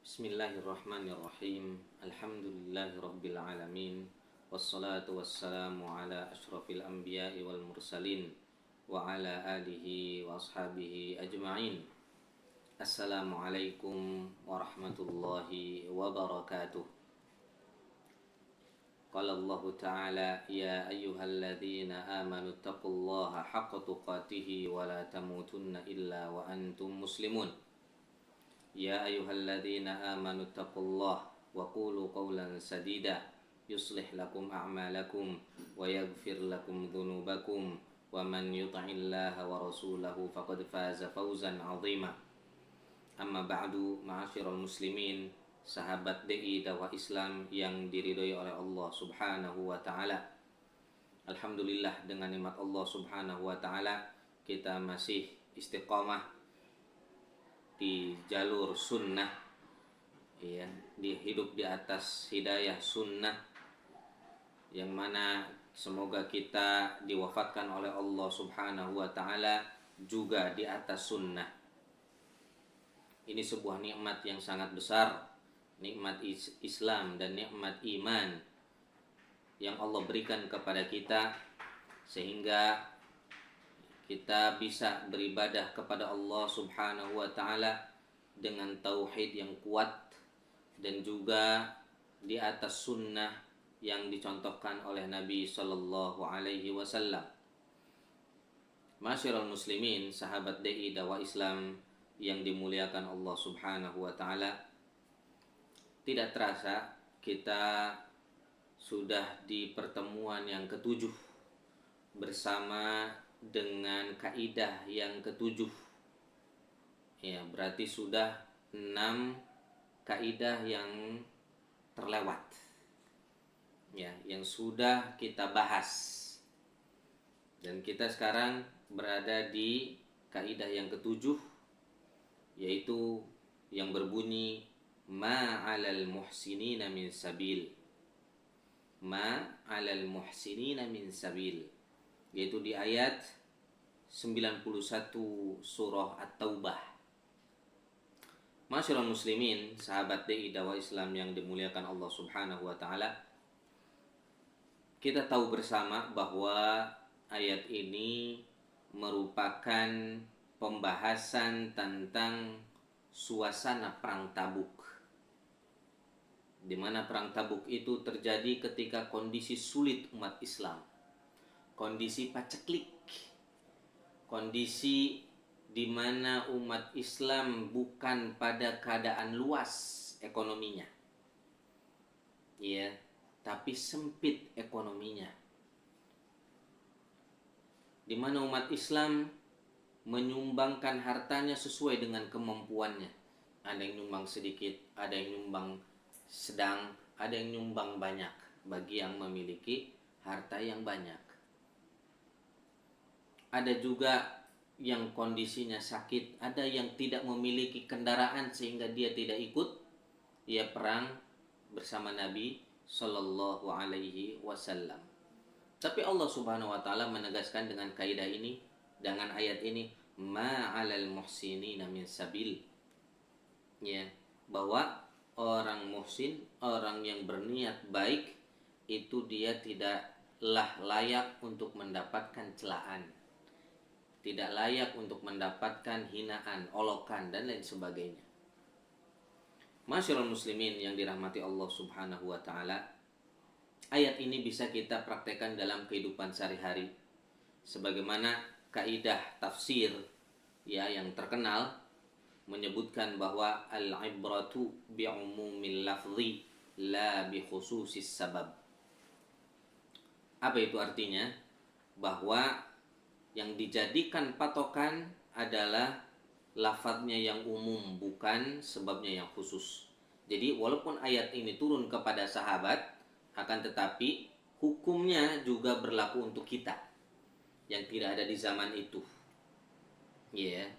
Bismillahirrahmanirrahim. Alhamdulillahirabbil alamin. Wassalatu wassalamu ala asyrafil anbiya'i wal mursalin wa ala alihi wa ashabihi ajma'in. Assalamualaikum warahmatullahi wabarakatuh. Qala Allah Ta'ala ya ayyuhalladzina amanu taqullaha haqqa tuqatih wa la tamutunna illa wa antum muslimun. Ya ayyuhalladzina amanu taqullaha wa qulu qawlan sadida yuslih lakum a'malakum wa yaghfir lakum dhunubakum wa man yuti'illaha wa rasulahu faqad faza fawzan 'azima. Amma ba'du, ma'asyiral muslimin, sahabat DI dakwah Islam yang diridhoi oleh Allah Subhanahu wa taala. Alhamdulillah, dengan nikmat Allah Subhanahu wa taala kita masih istiqamah di jalur sunnah, ya, hidup di atas hidayah sunnah, yang mana semoga kita diwafatkan oleh Allah Subhanahu wa taala juga di atas sunnah. Ini sebuah nikmat yang sangat besar, nikmat Islam dan nikmat iman yang Allah berikan kepada kita, sehingga kita bisa beribadah kepada Allah Subhanahu wa taala dengan tauhid yang kuat dan juga di atas sunnah yang dicontohkan oleh Nabi sallallahu alaihi wasallam. Masyiral muslimin, sahabat DI dakwah Islam yang dimuliakan Allah Subhanahu wa taala, tidak terasa kita sudah di pertemuan yang ketujuh bersama dengan kaidah yang ketujuh. Ya, berarti sudah 6 kaidah yang terlewat, ya, yang sudah kita bahas. Dan kita sekarang berada di kaidah yang ketujuh, yaitu yang berbunyi ma 'alal muhsinina min sabil. Ma 'alal muhsinina min sabil, yaitu di ayat 91 surah At-Taubah. Masyiral muslimin, sahabat DI dakwah Islam yang dimuliakan Allah Subhanahu wa taala, kita tahu bersama bahwa ayat ini merupakan pembahasan tentang suasana perang Tabuk, di mana perang Tabuk itu terjadi ketika kondisi sulit umat Islam, kondisi paceklik, kondisi di mana umat Islam bukan pada keadaan luas ekonominya, ya, tapi sempit ekonominya, di mana umat Islam menyumbangkan hartanya sesuai dengan kemampuannya. Ada yang nyumbang sedikit, ada yang nyumbang sedang, ada yang nyumbang banyak bagi yang memiliki harta yang banyak. Ada juga yang kondisinya sakit, ada yang tidak memiliki kendaraan sehingga dia tidak ikut perang bersama Nabi Sallallahu Alaihi Wasallam. Tapi Allah Subhanahu Wa Taala menegaskan dengan kaidah ini, dengan ayat ini, ma 'alal muhsinina min sabil, ya, bahwa orang muhsin, orang yang berniat baik itu dia tidaklah layak untuk mendapatkan celaan, tidak layak untuk mendapatkan hinaan, olokan, dan lain sebagainya. Masyiral muslimin yang dirahmati Allah Subhanahu wa taala, ayat ini bisa kita praktekkan dalam kehidupan sehari-hari. Sebagaimana kaidah tafsir, ya, yang terkenal menyebutkan bahwa al-ibratu bi'umumil lafzi la bi khususis sabab. Apa itu artinya? Bahwa yang dijadikan patokan adalah lafadznya yang umum, bukan sebabnya yang khusus. Jadi walaupun ayat ini turun kepada sahabat, akan tetapi hukumnya juga berlaku untuk kita yang tidak ada di zaman itu. Ya,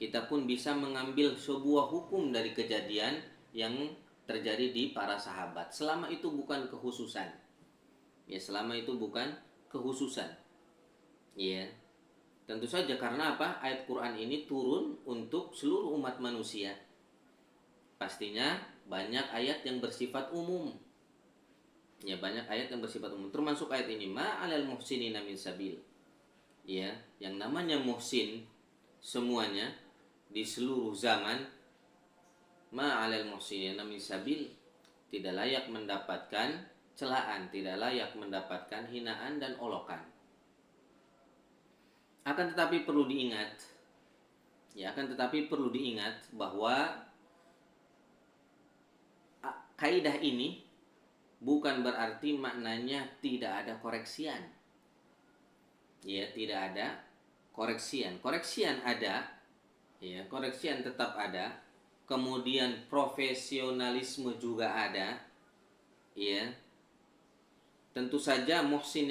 kita pun bisa mengambil sebuah hukum dari kejadian yang terjadi di para sahabat, selama itu bukan kekhususan. Ya, selama itu bukan kekhususan. Ya, tentu saja karena apa? Ayat Quran ini turun untuk seluruh umat manusia. Pastinya banyak ayat yang bersifat umum. Ya, banyak ayat yang bersifat umum. Termasuk ayat ini, ma 'alal muhsinina min sabil. Ya, yang namanya muhsin semuanya di seluruh zaman, ma 'alal muhsinina min sabil, tidak layak mendapatkan celaan, tidak layak mendapatkan hinaan dan olokan. Akan tetapi perlu diingat, bahwa kaidah ini bukan berarti maknanya tidak ada koreksian. Ya, tidak ada koreksian. Koreksian ada, ya, koreksian tetap ada. Kemudian profesionalisme juga ada, ya. Tentu saja muhsin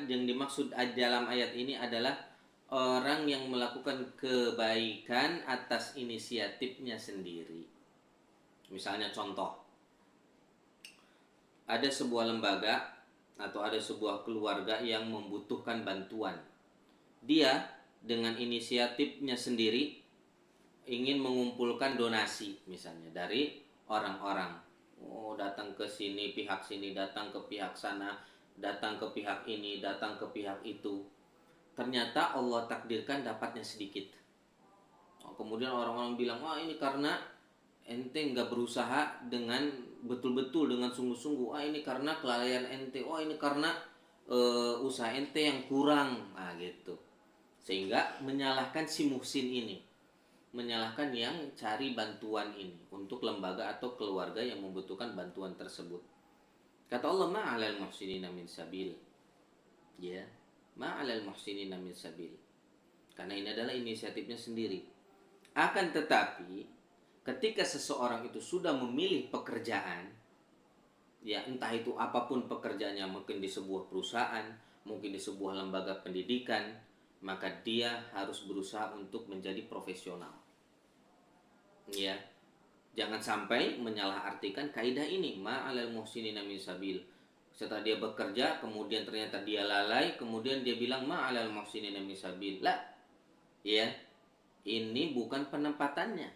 yang dimaksud dalam ayat ini adalah orang yang melakukan kebaikan atas inisiatifnya sendiri. Misalnya contoh, ada sebuah lembaga atau ada sebuah keluarga yang membutuhkan bantuan. Dia dengan inisiatifnya sendiri ingin mengumpulkan donasi misalnya dari orang-orang. Oh, datang ke sini, pihak sini, datang ke pihak sana, datang ke pihak ini, datang ke pihak itu. Ternyata Allah takdirkan dapatnya sedikit. Oh, kemudian orang-orang bilang, wah ini karena ente nggak berusaha dengan betul-betul dengan sungguh-sungguh. Ah, ini karena kelalaian ente. Oh, ini karena usaha ente yang kurang. Nah, gitu. Sehingga menyalahkan si muhsin ini, menyalahkan yang cari bantuan ini untuk lembaga atau keluarga yang membutuhkan bantuan tersebut. Kata Allah, ma'alal muhsinina min sabil. Ya, ma'alal muhsinina min sabil. Karena ini adalah inisiatifnya sendiri. Akan tetapi, ketika seseorang itu sudah memilih pekerjaan, ya entah itu apapun pekerjaannya, mungkin di sebuah perusahaan, mungkin di sebuah lembaga pendidikan, maka dia harus berusaha untuk menjadi profesional. Ya, jangan sampai menyalahartikan kaidah ini, ma'alal muhsinina min sabil. Setelah dia bekerja, kemudian ternyata dia lalai, kemudian dia bilang ma'alal muhsinina min sabil. Lah, ya, ini bukan penempatannya.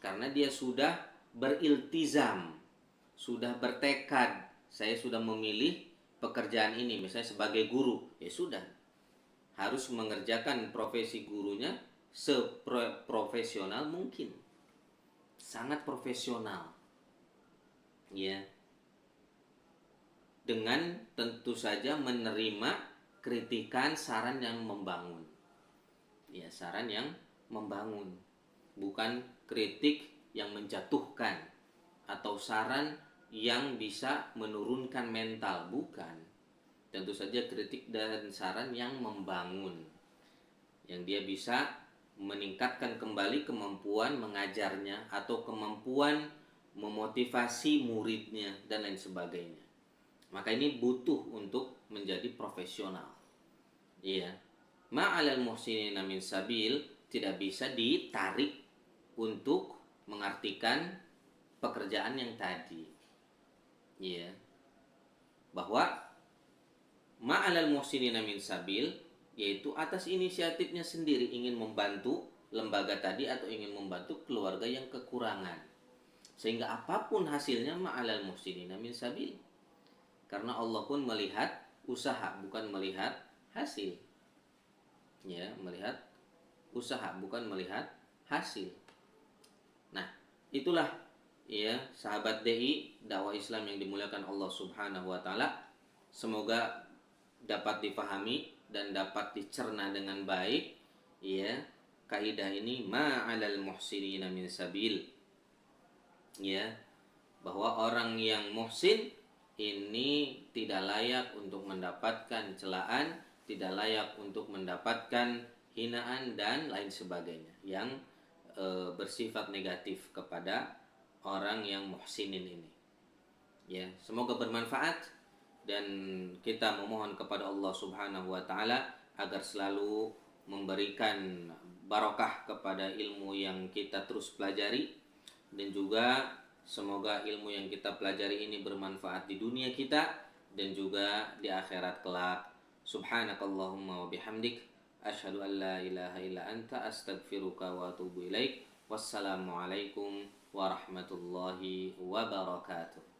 Karena dia sudah beriltizam, sudah bertekad, saya sudah memilih pekerjaan ini, misalnya sebagai guru, ya sudah, harus mengerjakan profesi gurunya seprofesional mungkin, sangat profesional, ya, dengan tentu saja menerima kritikan, saran yang membangun, ya, saran yang membangun, bukan kritik yang menjatuhkan atau saran yang bisa menurunkan mental, bukan. Tentu saja kritik dan saran yang membangun, yang dia bisa meningkatkan kembali kemampuan mengajarnya atau kemampuan memotivasi muridnya dan lain sebagainya. Maka ini butuh untuk menjadi profesional. Iya. Ma'alal muhsinina min sabil tidak bisa ditarik untuk mengartikan pekerjaan yang tadi. Iya. Bahwa ma'alal muhsinina min sabil, yaitu atas inisiatifnya sendiri ingin membantu lembaga tadi atau ingin membantu keluarga yang kekurangan. Sehingga apapun hasilnya ma'alal muhsinina min sabil. Karena Allah pun melihat usaha, bukan melihat hasil. Ya, melihat usaha, bukan melihat hasil. Nah, itulah, ya, sahabat DI, dakwah Islam yang dimuliakan Allah Subhanahu wa taala. Semoga dapat dipahami dan dapat dicerna dengan baik, ya, kaidah ini ma'alal muhsinina min sabil, ya, bahwa orang yang muhsin ini tidak layak untuk mendapatkan celaan, tidak layak untuk mendapatkan hinaan dan lain sebagainya yang bersifat negatif kepada orang yang muhsinin ini. Ya, semoga bermanfaat. Dan kita memohon kepada Allah Subhanahu wa taala agar selalu memberikan barokah kepada ilmu yang kita terus pelajari, dan juga semoga ilmu yang kita pelajari ini bermanfaat di dunia kita dan juga di akhirat kelak. Subhanakallahumma wa bihamdik, asyhadu an la ilaha illa anta, astaghfiruka wa atubu ilaik. Wassalamualaikum warahmatullahi wabarakatuh.